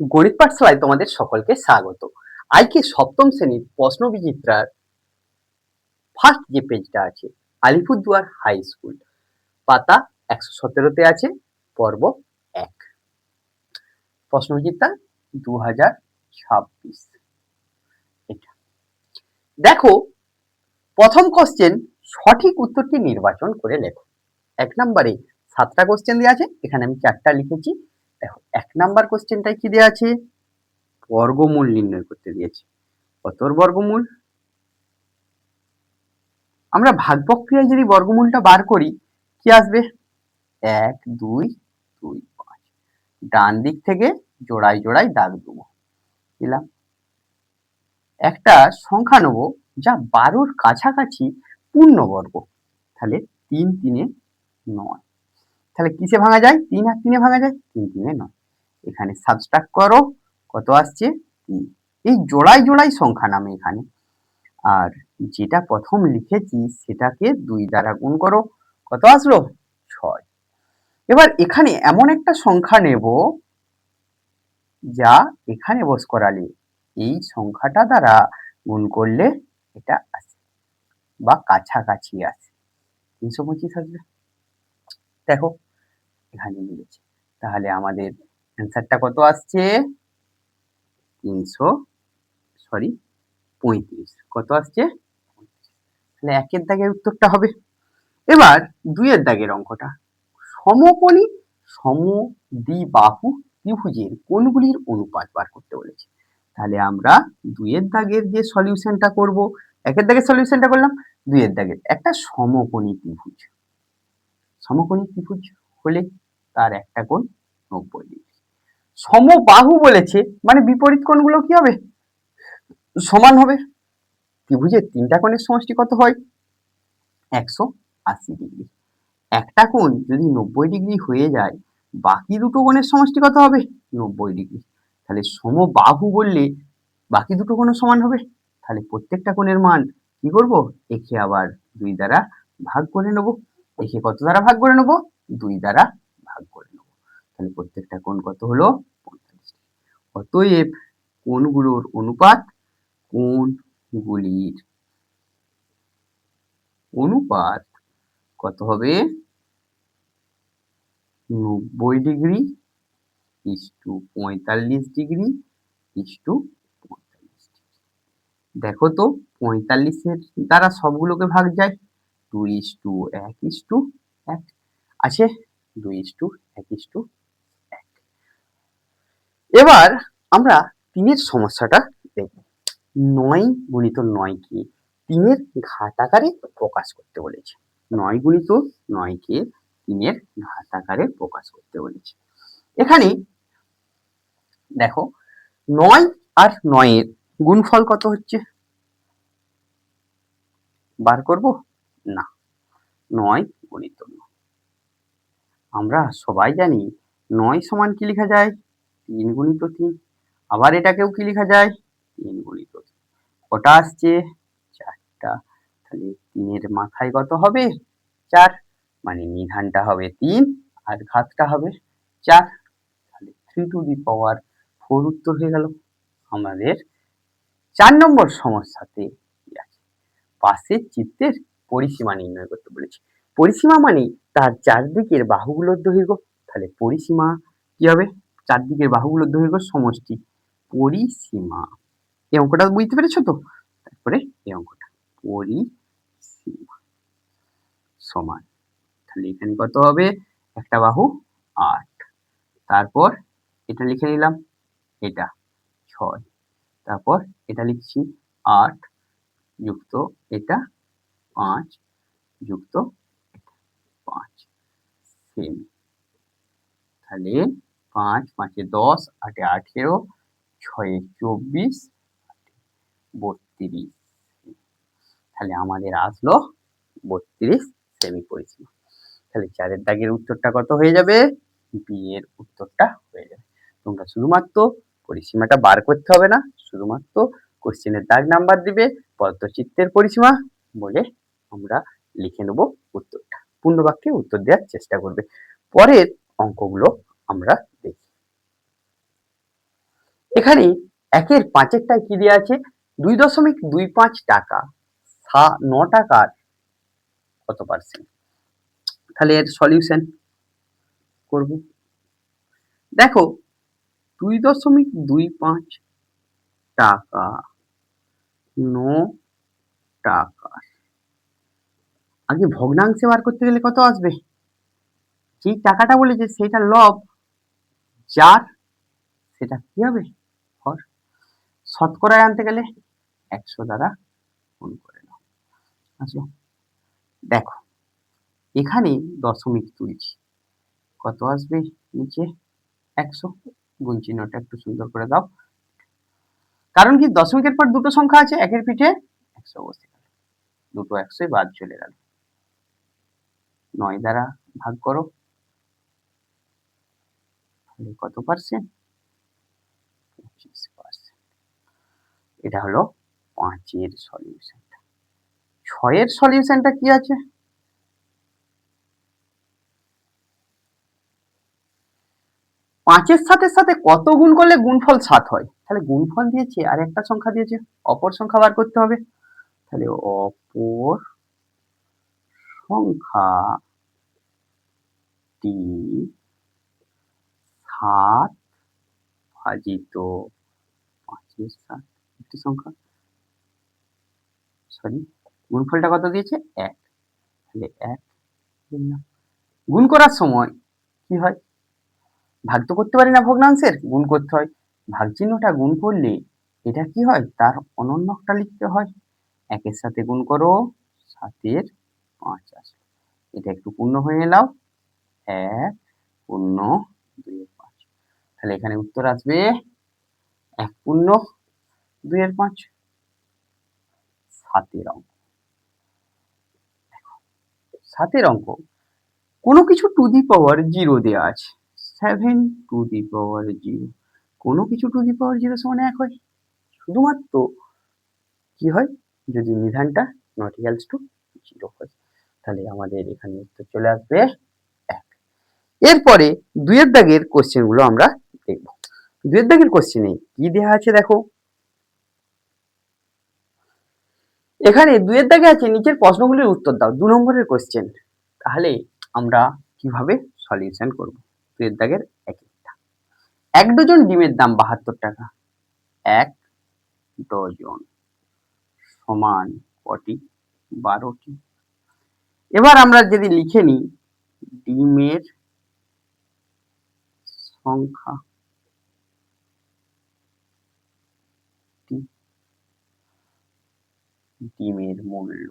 গণিত পাঠশালায় তোমাদের সকলকে স্বাগত। আজকে সপ্তম শ্রেণীর প্রশ্ন বিচিত্রার ফার্স্ট যে পেজটা আছে আলিপুরদুয়ার হাই স্কুল পাতা 117তে আছে পর্ব 1 প্রশ্ন বিচিত্রা 2026। এটা দেখো, প্রথম কোশ্চেন সঠিক উত্তরটি নির্বাচন করে লেখো। 1 নম্বরে 7টা কোশ্চেন দেওয়া আছে, এখানে আমি 4টা লিখেছি। দেখো 1 নাম্বার কোশ্চেনটাই কি দেওয়া আছে, বর্গমূল নির্ণয় করতে দিয়েছে। কতর বর্গমূল? আমরা ভাগ প্রক্রিয়ায় যদি বর্গমূলটা বার করি কি আসবে? 1 2 2 5। ডান দিক থেকে জোড়ায় জোড়ায় দাগ দেবো, দিলাম। একটা সংখ্যা নেব যা 12র কাছাকাছি পূর্ণবর্গ, তাহলে 3 3 9। তাহলে কিসে ভাঙা যায়? 3 আর 3 ভাঙা যায়, 3 3 9। এখানে সাবট্রাক্ট করো, কত আসছে? 3। এই জোড়ায় জোড়ায় সংখ্যা নামে এখানে। আর যেটা প্রথম লিখেছি সেটাকে 2 দ্বারা গুণ করো, কত আসলো? 6। এবার এখানে এমন একটা সংখ্যা নেব যা এখানে বস করালে এই সংখ্যাটা দ্বারা গুণ করলে এটা আসে বা কাছাকাছি আসে, 325 আসবে। দেখো এখানে মিলেছে, তাহলে আমাদের অ্যান্সারটা কত আসছে? 35। কত আসছে? তাহলে 1 দাগের উত্তরটা হবে। এবার 2 দাগের অঙ্কটা, সমকোণী সমদ্বিবাহু ত্রিভুজের কোণগুলির অনুপাত বার করতে বলেছে। তাহলে আমরা 2 দাগের যে সলিউশনটা করব, 1 দাগের সলিউশনটা করলাম, 2 দাগের একটা সমকোণী ত্রিভুজ। সমকোণী ত্রিভুজ হলে তার একটা কোণ 90 ডিগ্রি। সমবাহু বলেছে মানে বিপরীত কোণগুলো কি হবে? সমান হবে। ত্রিভুজের 3টা কোণের সমষ্টি কত হয়? 180 ডিগ্রি। একটা কোণ যদি 90 ডিগ্রি হয়ে যায়, বাকি দুটো কোণের সমষ্টি কত হবে? 90 ডিগ্রি। তাহলে সমবাহু বললে বাকি দুটো কোণও সমান হবে। তাহলে প্রত্যেকটা কোণের মান কি করব? একে আবার 2 দ্বারা ভাগ করে নেব। একে কত দ্বারা ভাগ করে নেব? 2 দ্বারা ভাগ করে নেব। তাহলে প্রত্যেকটা কোণ কত হলো? 45। অতএব কোণগুলোর অনুপাত, কোণগুলির অনুপাত কত হবে? 90 ডিগ্রি ইস্টু 45 ডিগ্রি ইস্টু 45। দেখো তো 45-এর দ্বারা সবগুলোকে ভাগ যায়, 2:1:1 আছে, 2:1:1। এবার আমরা 3-এর সমস্যাটা দেখব। 9 গুণিত 9 কে 3-এর ঘাত আকারে প্রকাশ করতে বলেছে। 9 গুণিত 9 কে 3-এর ঘাত আকারে প্রকাশ করতে বলেছে। এখানে দেখো 9 আর 9 এর গুণফল কত হচ্ছে বার করব? না, 9 গুণিত 9। আমরা সবাই জানি 9 সমান কি লেখা যায়? 3 গুণিত 3। আবার এটাকেও কি লেখা যায়? 3 গুণিত 3। কটা আসছে? 4টা। তাহলে 3-এর মাথায় কত হবে? 4, মানে নিধানটা হবে 3 আর ঘাতটা হবে 4। তাহলে 3 টু দি পাওয়ার 4 উত্তর হয়ে গেল। আমাদের 4 নম্বর সমস্যাতে কি আছে? পাশের চিত্রের পরিসীমা নির্ণয় করতে বলেছে। পরিসীমা মানে তার চারদিকের বাহুগুলোর দৈর্ঘ্য। তাহলে পরিসীমা কি হবে? চারদিকের বাহুগুলোর দৈর্ঘ্য সমষ্টি। পরিসীমা, এই অঙ্কটা বুঝতে পেরেছো তো? তারপরে এই অঙ্কটা, পরিসীমা সমান, তাহলে এখানে কত হবে? একটা বাহু 8, তারপর এটা লিখে নিলাম, এটা 6, তারপর এটা লিখছি 8 যুক্ত এটা 5 যুক্ত 5 সেমি। তাহলে 5 5 এ 10, 8 এ 18, 6 এ 24, 32। তাহলে আমাদের আসলো 32 সেমি পরিসীমা। তাহলে 4-এর দাগের উত্তরটা কত হয়ে যাবে? বি এর উত্তরটা হয়ে যাবে। তোমরা শুধুমাত্র পরিসীমাটা বার করতে হবে না, শুধুমাত্র কোশ্চেনের দাগ নাম্বার দিবে, পদ্মচিত্রের পরিসীমা বলে আমরা লিখে নেব উত্তরটা। পূর্ণ বাক্যে উত্তর দেওয়ার চেষ্টা করবে। পরের অঙ্কগুলো আমরা দেখি। এখানে 1-এর 5-এরটায় কি দেওয়া আছে 2.25 টাকা, 9 টাকার কত পার্সেন্ট? তাহলে এর সলিউশন করব। দেখো 2.25 টাকা 9 টাকার আগে ভগ্নাংশে বার করতে গেলে কত আসবে? যেই টাকাটা বলেছে সেটা লব, যার সেটা কি হবে? হর। শতকরায় আনতে গেলে 100 দ্বারা গুণ করে নাও। আসলো, দেখো এখানে দশমিক তুলছি, কত আসবে নিচে? 100। গুণ চিহ্নটা একটু সুন্দর করে দাও, কারণ কি দশমিকের পর দুটো সংখ্যা আছে, একের পিঠে 100 বসে গেল, দুটো 100 বাদ চলে গেল। 9 দ্বারা ভাগ করো, তাহলে কত পার্সেন্ট? 25%। এটা হলো 5-এর সলিউশন। 6-এর সলিউশনটা কি আছে? 5-এর সাথে কত গুণ করলে গুণফল 7 হয়? তাহলে গুণফল দিয়েছে আর একটা সংখ্যা দিয়েছে, অপর সংখ্যা বার করতে হবে। তাহলে অপর সংখ্যাটি 7 ভাজিত 5-এর 7 একটি সংখ্যা, সরি গুণফলটা কত দিয়েছে? 1। তাহলে 1 দিলাম। গুণ করার সময় কি হয়? ভাগ তো করতে পারি না ভগ্নাংশের, গুণ করতে হয়। ভাগ চিহ্নটা গুণ করলে এটা কি হয়? তার অনন্যকটা লিখতে হয়। 1-এর সাথে গুণ করো, 7-এর 5 আসবে। এটা একটু পূর্ণ হয়ে নাও, 1 পূর্ণ 2-এর 5। তাহলে এখানে উত্তর আসবে 1 পূর্ণ 2-এর 5। 7-এর অঙ্ক। 7-এর অঙ্ক, কোনো কিছু টু দি পাওয়ার 0 দেওয়া আছে, 7 টু দি পাওয়ার 0। কোনো কিছু টু দি পাওয়ার 0 সমান 1 হয়। শুধুমাত্র কি হয়? যদি নিধানটা নট ইকুয়ালস টু 0 হয়। তাহলে আমাদের এখানে উত্তর চলে আসবে 1। এরপরে 2-এর দাগের কোশ্চেন গুলো আমরা দেখব। 2-এর দাগের কোশ্চেনে কি দেওয়া আছে দেখো, এখানে 2-এর দাগে আছে নিচের প্রশ্নগুলির উত্তর দাও, 2 নম্বরের কোশ্চেন। তাহলে আমরা কিভাবে সলিউশন করব? 2-এর দাগের এক ডজন ডিমের দাম 72 টাকা। 1 ডজন সমান কটি? 12টি। এবার আমরা যদি লিখে নিই ডিমের সংখ্যা, ডিমের মূল্য,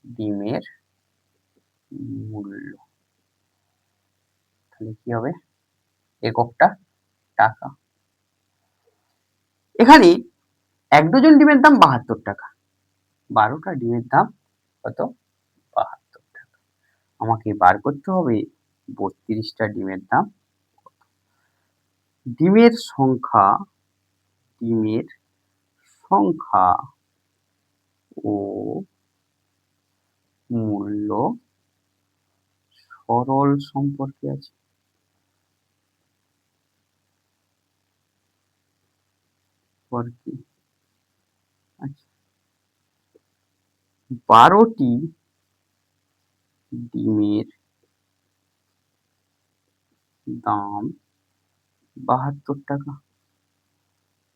ডিমের মূল্য, তাহলে কি হবে? এককটা টাকা। এখানে 1 ডজন ডিমের দাম 72 টাকা, 12টা ডিমের দাম কত? 72 টাকা। আমাকে বার করতে হবে 32টা ডিমের দাম কত। ডিমের সংখ্যা, ডিমের সংখ্যা ও মূল্য সরল সম্পর্কে আছে। আচ্ছা, 12টি ডিমের দাম 72 টাকা।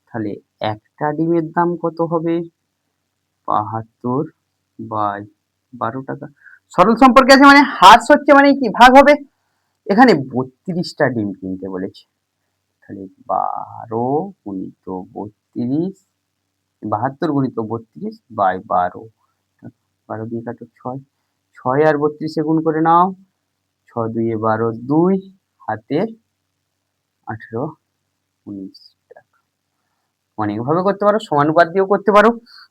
তাহলে একটা ডিমের দাম কত হবে? 72 বাই 12 টাকা। সরল সম্পর্কে আছে মানে হ্রাস হচ্ছে মানে কি ভাগ হবে। এখানে 32টা ডিম কিনতে বলেছে, তাহলে 12 গুণিত 32, 72 গুণিত 32 বাই 12। 12 দিয়ে কাটো 6, 6 আর 32 গুণ করে নাও, 6 2 12, 2 হাতে 18, 19 টাকা। অনেকভাবে করতে পারো, সমানুপাত দিয়েও করতে পারো।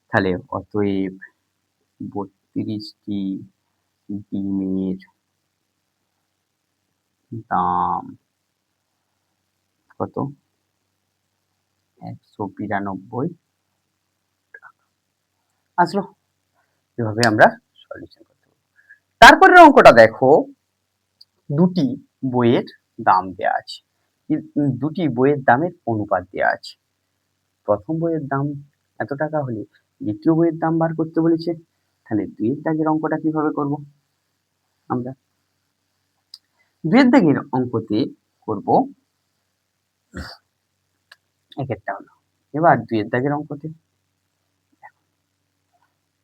তাহলে অতএব 32টি ডিমের দাম কত? 192 টাকা আসলো। এভাবে আমরা সলিউশন করতে পারবো। তারপরের অঙ্কটা দেখো, দুটি বইয়ের দাম দেওয়া আছে, দুটি বইয়ের দামের অনুপাত দেওয়া আছে। প্রথম বইয়ের দাম এত টাকা হলে দ্বিতীয় বইয়ের দাম বার করতে বলেছে। তাহলে 2 এর দাগের অঙ্কটা কিভাবে করব? আমরা 2 এর দাগের অঙ্কতে করব একটা হলো। এবার 2 এর দাগের অঙ্কতে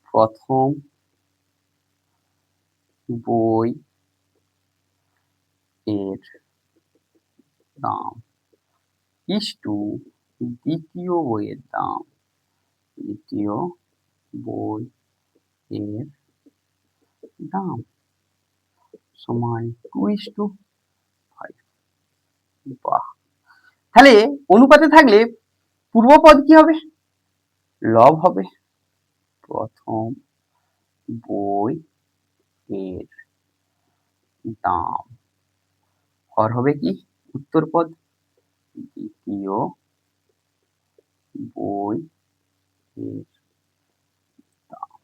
প্রথম বই এর দাম ইস্টু দ্বিতীয় বইয়ের দাম, দ্বিতীয় বই এর দাম সমান 2:5। বাহ! তাহলে অনুপাতে থাকলে পূর্বপদ কি হবে? লব হবে। প্রথম বই এর দাম হর হবে কি? উত্তরপদ দ্বিতীয় বই এর দাম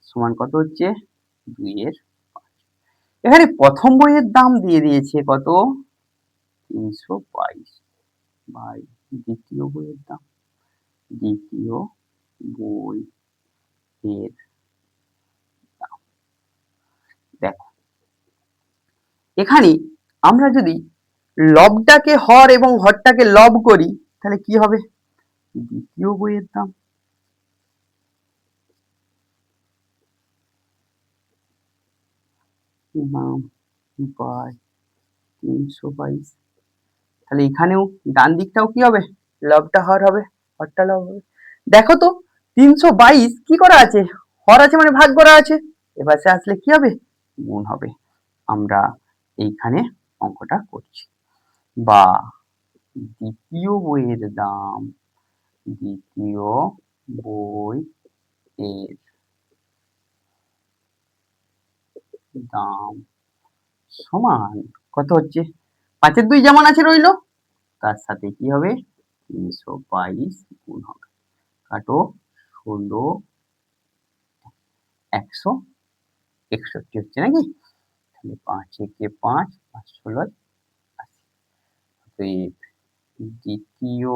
সমান কত হচ্ছে? 2/5। এখানে প্রথম বইয়ের দাম দিয়ে দিয়েছে কত? 322 বাই দ্বিতীয় বইয়ের দাম, দ্বিতীয় বই এর দাম। দেখো এখানে আমরা যদি লবটাকে হর এবং হরটাকে লব করি তাহলে কি হবে? দ্বিতীয় বইয়ের দাম বাই 322। তাহলে এখানেও ডান দিকটাও কি হবে? লবটা হর হবে, হরটা লব হবে। দেখো তো 322 কি করা আছে? হর আছে মানে ভাগ করা আছে। এপাশে আসলে কি হবে? গুণ হবে। আমরা এইখানে অঙ্কটা করছি। বা দ্বিতীয় বইয়ের দাম, দ্বিতীয় বই এর দাম সমান কত হচ্ছে? 5 এর 2 যেমন আছে রইলো, তার সাথে কি হবে? 322 গুণ হবে। কাটো 16, 161 হচ্ছে নাকি? তাহলে 5 একে 5, 5 16 80। দ্বিতীয়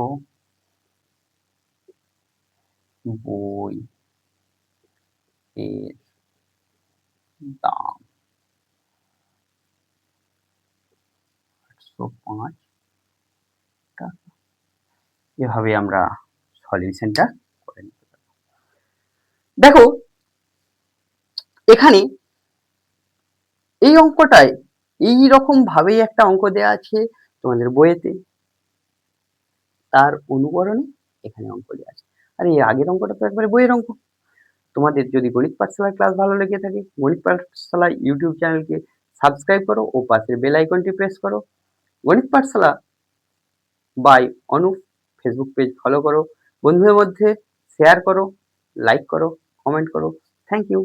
বই এর দাম 805 টাকা। এভাবে আমরা সলিউশনটা করে নিতে পারি। দেখো এখানে এই অঙ্কটায় এইরকম ভাবেই একটা অঙ্ক দেওয়া আছে তোমাদের বইয়েতে, তার অনুকরণে এখানে অঙ্ক দেওয়া আছে। আর এই আগের অঙ্কটা তো একবারে বইয়ের অঙ্ক। তোমাদের যদি গণিত পাঠশালার ক্লাস ভালো লেগে থাকে, গণিত পাঠশালা ইউটিউব চ্যানেলকে সাবস্ক্রাইব করো ও পাশের বেল আইকনটি প্রেস করো। Ganit Pathshala by Anup facebook page follow করো, বন্ধুদের মধ্যে শেয়ার করো, লাইক করো, কমেন্ট করো। Thank you.